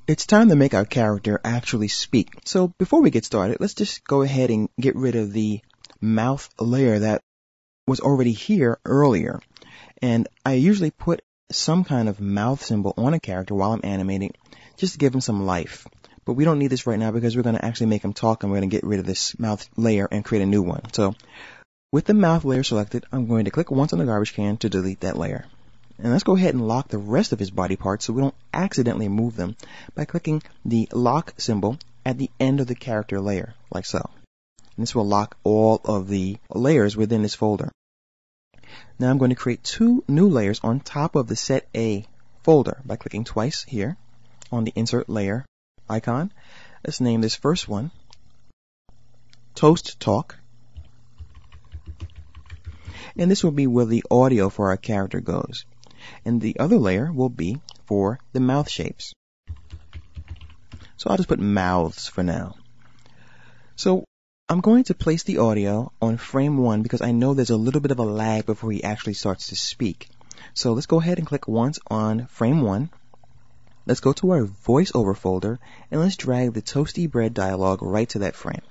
It's time to make our character actually speak. So before we get started, let's just go ahead and get rid of the mouth layer that was already here earlier. And I usually put some kind of mouth symbol on a character while I'm animating just to give him some life. But we don't need this right now because we're going to actually make him talk, and we're going to get rid of this mouth layer and create a new one. So with the mouth layer selected, I'm going to click once on the garbage can to delete that layer. And let's go ahead and lock the rest of his body parts so we don't accidentally move them by clicking the lock symbol at the end of the character layer, like so. And this will lock all of the layers within this folder. Now I'm going to create two new layers on top of the Set A folder by clicking twice here on the Insert Layer icon. Let's name this first one Toast Talk. And this will be where the audio for our character goes. And the other layer will be for the mouth shapes. So I'll just put mouths for now. So I'm going to place the audio on frame 1 because I know there's a little bit of a lag before he actually starts to speak. So let's go ahead and click once on frame 1. Let's go to our voiceover folder and let's drag the toasty bread dialogue right to that frame.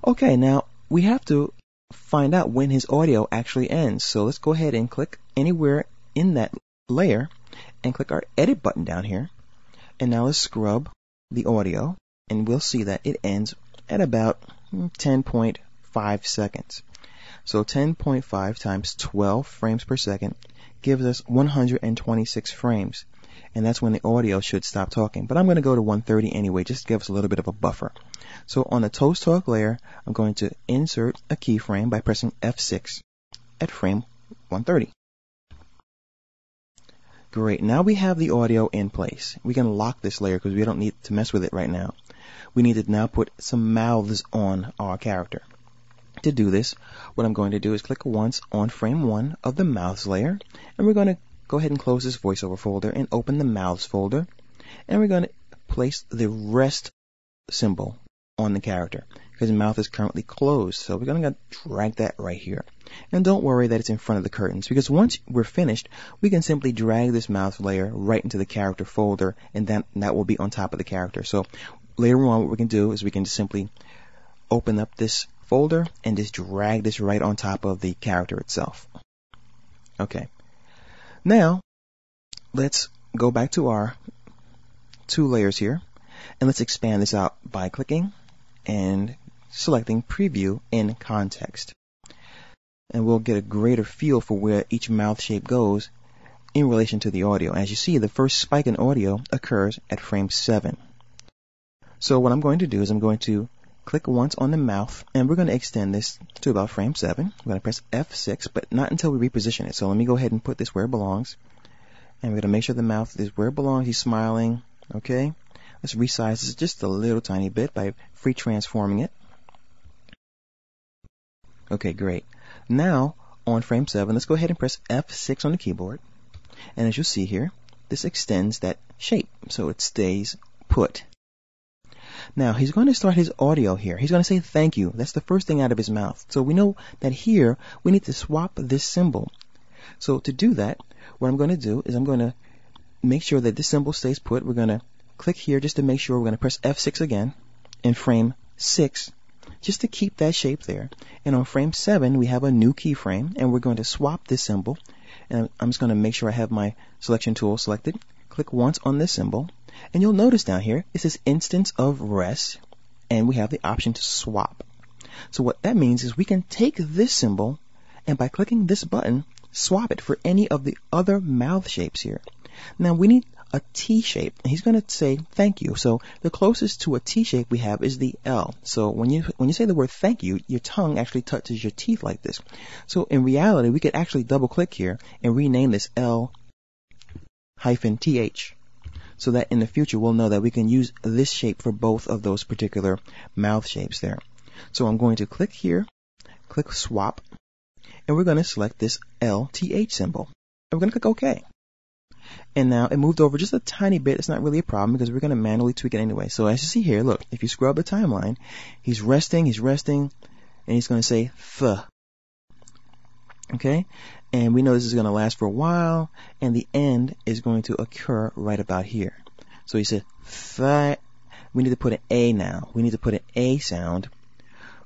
Okay, now we have to find out when his audio actually ends. So let's go ahead and click anywhere in that layer and click our edit button down here. And now let's scrub the audio and we'll see that it ends at about 10.5 seconds. So 10.5 times 12 frames per second gives us 126 frames. And that's when the audio should stop talking. But I'm going to go to 130 anyway, just to give us a little bit of a buffer. So on the Toast Talk layer, I'm going to insert a keyframe by pressing F6 at frame 130. Great, now we have the audio in place. We can lock this layer because we don't need to mess with it right now. We need to now put some mouths on our character. To do this, what I'm going to do is click once on frame 1 of the mouths layer, and we're going to go ahead and close this voiceover folder and open the mouths folder, and we're going to place the rest symbol on the character because the mouth is currently closed. So we're going to drag that right here. And don't worry that it's in front of the curtains because once we're finished, we can simply drag this mouth layer right into the character folder, and then that will be on top of the character. So later on, what we can do is we can just simply open up this folder and just drag this right on top of the character itself. Okay. Now, let's go back to our two layers here, and let's expand this out by clicking and selecting Preview in Context. And we'll get a greater feel for where each mouth shape goes in relation to the audio. As you see, the first spike in audio occurs at frame 7. So what I'm going to do is I'm going to click once on the mouth, and we're going to extend this to about frame 7. I'm going to press F6, but not until we reposition it. So let me go ahead and put this where it belongs. And we're going to make sure the mouth is where it belongs. He's smiling. Okay. Let's resize this just a little tiny bit by free transforming it. Okay, great. Now, on frame 7, let's go ahead and press F6 on the keyboard. And as you'll see here, this extends that shape, so it stays put. Now, he's going to start his audio here. He's going to say thank you. That's the first thing out of his mouth. So we know that here, we need to swap this symbol. So to do that, what I'm going to do is I'm going to make sure that this symbol stays put. We're going to click here just to make sure. We're going to press F6 again in frame 6 just to keep that shape there. And on frame 7, we have a new keyframe, and we're going to swap this symbol. And I'm just going to make sure I have my selection tool selected. Click once on this symbol, and you'll notice down here it says Instance of Rest, and we have the option to swap. So what that means is we can take this symbol, and by clicking this button, swap it for any of the other mouth shapes here. Now we need a T shape, and he's going to say thank you. So the closest to a T shape we have is the L. So when you say the word thank you, your tongue actually touches your teeth like this. So in reality, we could actually double click here and rename this L-TH, so that in the future we'll know that we can use this shape for both of those particular mouth shapes there. So I'm going to click here, click swap, and we're going to select this LTH symbol. And we're going to click OK. And now it moved over just a tiny bit. It's not really a problem because we're going to manually tweak it anyway. So as you see here, look, if you scrub the timeline, he's resting, and he's going to say th. Okay? And we know this is going to last for a while, and the end is going to occur right about here. So he said, we need to put an A now. We need to put an A sound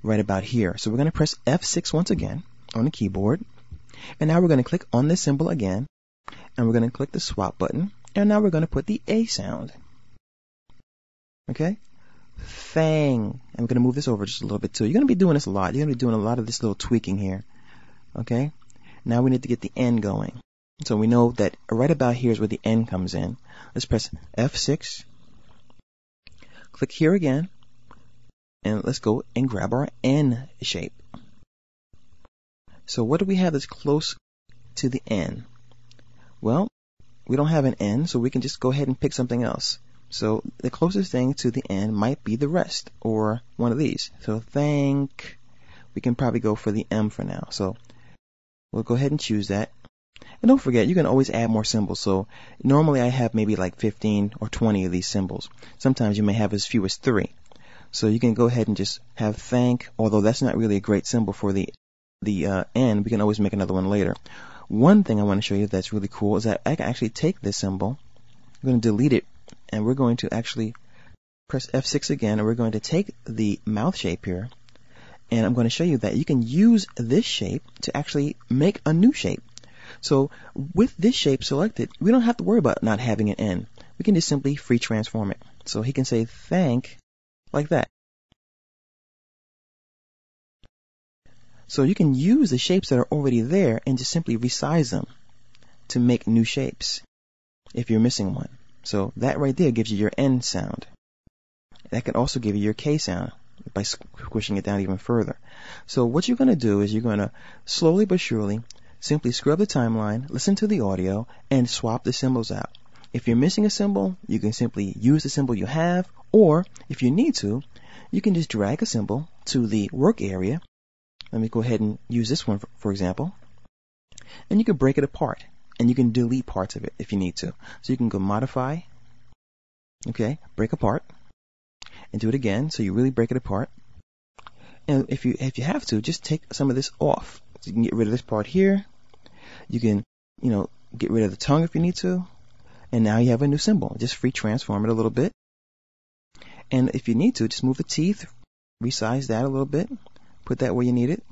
right about here. So we're going to press F6 once again on the keyboard. And now we're going to click on this symbol again. And we're going to click the swap button. And now we're going to put the A sound. Okay? Fang. And we're going to move this over just a little bit too. You're going to be doing this a lot. You're going to be doing a lot of this little tweaking here. Okay? Now we need to get the N going. So we know that right about here is where the N comes in. Let's press F6. Click here again. And let's go and grab our N shape. So what do we have that's close to the N? Well, we don't have an N, so we can just go ahead and pick something else. So the closest thing to the N might be the rest, or one of these. So we can probably go for the M for now. So we'll go ahead and choose that. And don't forget, you can always add more symbols. So normally I have maybe like 15 or 20 of these symbols. Sometimes you may have as few as 3. So you can go ahead and just have thank, although that's not really a great symbol for the N. We can always make another one later. One thing I want to show you that's really cool is that I can actually take this symbol. I'm going to delete it, and we're going to actually press F6 again, and we're going to take the mouth shape here, and I'm going to show you that you can use this shape to actually make a new shape. So with this shape selected, we don't have to worry about not having an N. We can just simply free transform it. So he can say thank like that. So you can use the shapes that are already there and just simply resize them to make new shapes if you're missing one. So that right there gives you your N sound. That can also give you your K sound by squishing it down even further. So what you're going to do is you're going to slowly but surely simply scrub the timeline, listen to the audio, and swap the symbols out. If you're missing a symbol, you can simply use the symbol you have, or if you need to, you can just drag a symbol to the work area. Let me go ahead and use this one, for example. And you can break it apart. And you can delete parts of it if you need to. So you can go modify. Okay, break apart. And do it again. So you really break it apart. And if you have to, just take some of this off. So you can get rid of this part here. You can, get rid of the tongue if you need to. And now you have a new symbol. Just free transform it a little bit. And if you need to, just move the teeth. Resize that a little bit. Put that where you need it.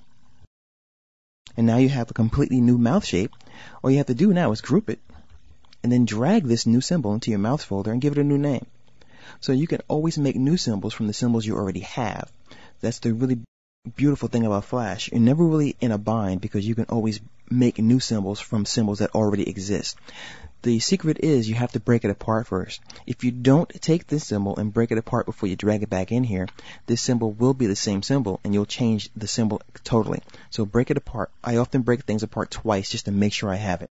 And now you have a completely new mouth shape. All you have to do now is group it. And then drag this new symbol into your mouth folder and give it a new name. So you can always make new symbols from the symbols you already have. That's the really beautiful thing about Flash. You're never really in a bind because you can always make new symbols from symbols that already exist. The secret is you have to break it apart first. If you don't take this symbol and break it apart before you drag it back in here, this symbol will be the same symbol and you'll change the symbol totally. So break it apart. I often break things apart twice just to make sure I have it.